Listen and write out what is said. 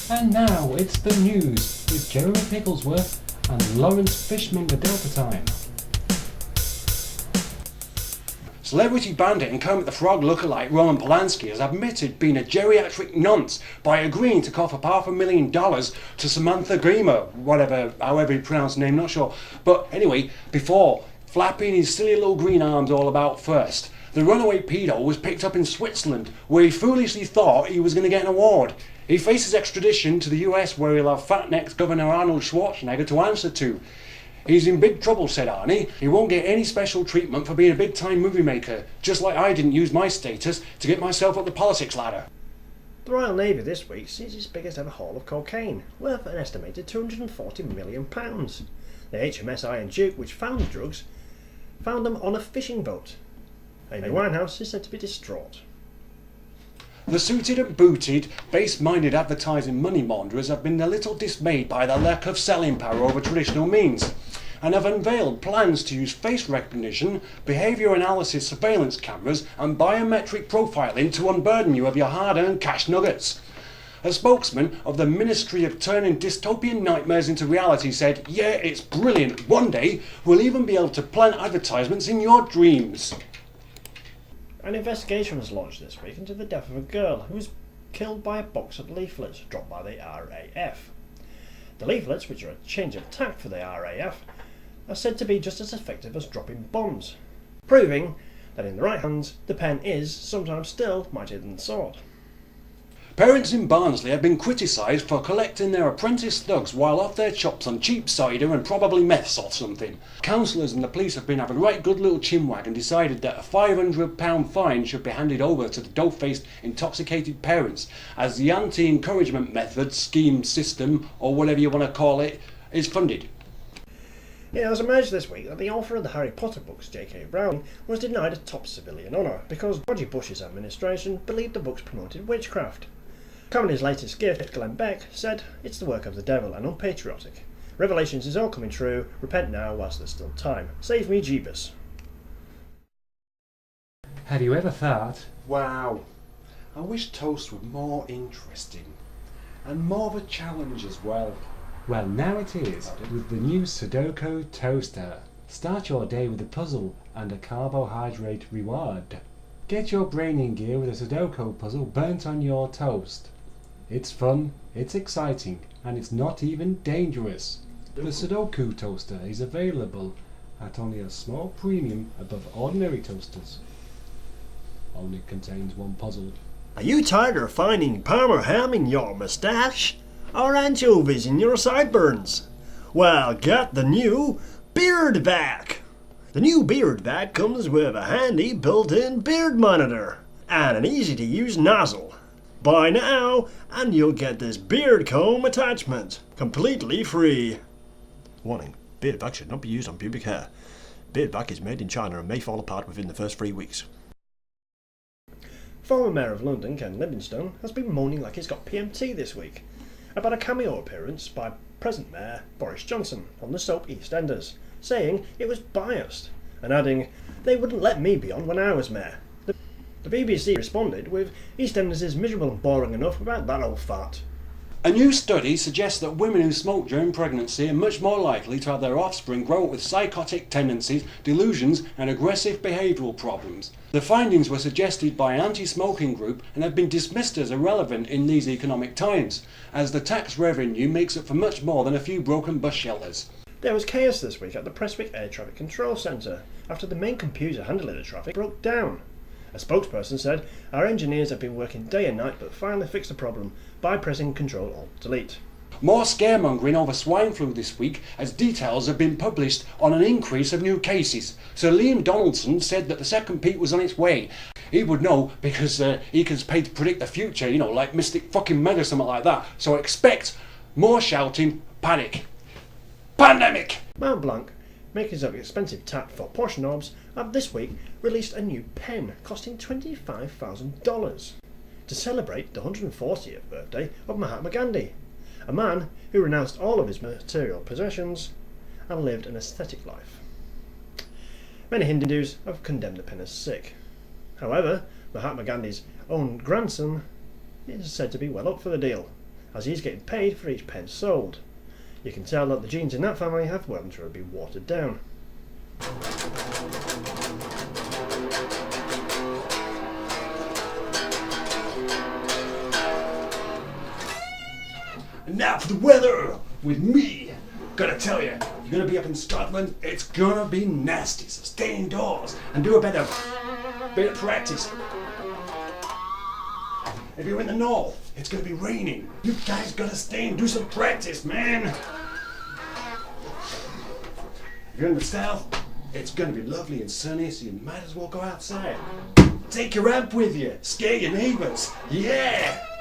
And now it's the news with Jeremy Picklesworth and Lawrence Fishman the Delta Time. Celebrity bandit and Kermit the Frog lookalike Roman Polanski has admitted being a geriatric nonce by agreeing to cough up $500,000 to Samantha Grima, however you pronounce the name, not sure. But anyway, before flapping his silly little green arms all about first, the runaway pedo was picked up in Switzerland, where he foolishly thought he was going to get an award. He faces extradition to the US, where he'll have fat-necked Governor Arnold Schwarzenegger to answer to. He's in big trouble, said Arnie. He won't get any special treatment for being a big-time movie maker, just like I didn't use my status to get myself up the politics ladder. The Royal Navy this week sees its biggest ever haul of cocaine, worth an estimated £240 million. The HMS Iron Duke, which found the drugs, found them on a fishing boat. Amy Winehouse is said to be distraught. The suited and booted, base-minded advertising money launderers have been a little dismayed by the lack of selling power over traditional means, and have unveiled plans to use face recognition, behaviour analysis surveillance cameras and biometric profiling to unburden you of your hard-earned cash nuggets. A spokesman of the Ministry of Turning Dystopian Nightmares into Reality said, "Yeah, it's brilliant. One day we'll even be able to plant advertisements in your dreams." An investigation was launched this week into the death of a girl who was killed by a box of leaflets dropped by the RAF. The leaflets, which are a change of tack for the RAF, are said to be just as effective as dropping bombs, proving that in the right hands the pen is sometimes still mightier than the sword. Parents in Barnsley have been criticised for collecting their apprentice thugs while off their chops on cheap cider and probably meths or something. Councillors and the police have been having a right good little chinwag and decided that a £500 fine should be handed over to the dough-faced intoxicated parents, as the anti-encouragement method, scheme, system, or whatever you want to call it, is funded. It has emerged this week that the author of the Harry Potter books, J.K. Rowling, was denied a top civilian honour because Roger Bush's administration believed the books promoted witchcraft. Comedy's latest gift, Glenn Beck, said it's the work of the devil and unpatriotic. Revelations is all coming true. Repent now whilst there's still time. Save me, Jeebus. Have you ever thought, Wow, I wish toast were more interesting and more of a challenge as well. well, now it is with the new Sudoku Toaster. Start your day with a puzzle and a carbohydrate reward. Get your brain in gear with a Sudoku puzzle burnt on your toast. It's fun, it's exciting, and it's not even dangerous. The Sudoku Toaster is available at only a small premium above ordinary toasters. Only contains one puzzle. Are you tired of finding Parma ham in your moustache? Or anchovies in your sideburns? Well, get the new Beard Vac. The new Beard Vac comes with a handy built-in beard monitor and an easy-to-use nozzle. Buy now and you'll get this beard comb attachment completely free. Warning, Beard Vac should not be used on pubic hair. Beard Vac is made in China and may fall apart within the first 3 weeks. Former Mayor of London, Ken Livingston, has been moaning like he's got PMT this week about a cameo appearance by present Mayor Boris Johnson on the soap EastEnders, saying it was biased, and adding, "They wouldn't let me be on when I was Mayor." The BBC responded with, "EastEnders is miserable and boring enough without that old fart." A new study suggests that women who smoke during pregnancy are much more likely to have their offspring grow up with psychotic tendencies, delusions and aggressive behavioural problems. The findings were suggested by an anti-smoking group and have been dismissed as irrelevant in these economic times, as the tax revenue makes up for much more than a few broken bus shelters. There was chaos this week at the Prestwick Air Traffic Control Centre after the main computer handling the traffic broke down. A spokesperson said, "Our engineers have been working day and night but finally fixed the problem by pressing Ctrl-Alt-Delete." More scaremongering over swine flu this week as details have been published on an increase of new cases. Sir Liam Donaldson said that the second peak was on its way. He would know because he can pay to predict the future, like Mystic fucking Meg or something like that. So expect more shouting, panic. Pandemic! Mount Blanc, makers of expensive tat for posh knobs, have this week released a new pen costing $25,000 to celebrate the 140th birthday of Mahatma Gandhi, a man who renounced all of his material possessions and lived an ascetic life. Many Hindus have condemned the pen as sick. However, Mahatma Gandhi's own grandson is said to be well up for the deal, as he's getting paid for each pen sold. You can tell that the genes in that family have well and truly been watered down. And now for the weather with me. Gotta tell you, you're gonna be up in Scotland, it's gonna be nasty, so stay indoors and do a bit of practice. If you're in the north, it's gonna be raining. You guys gotta stay and do some practice, man. If you're in the south, it's gonna be lovely and sunny, so you might as well go outside. Take your amp with you, scare your neighbours, yeah!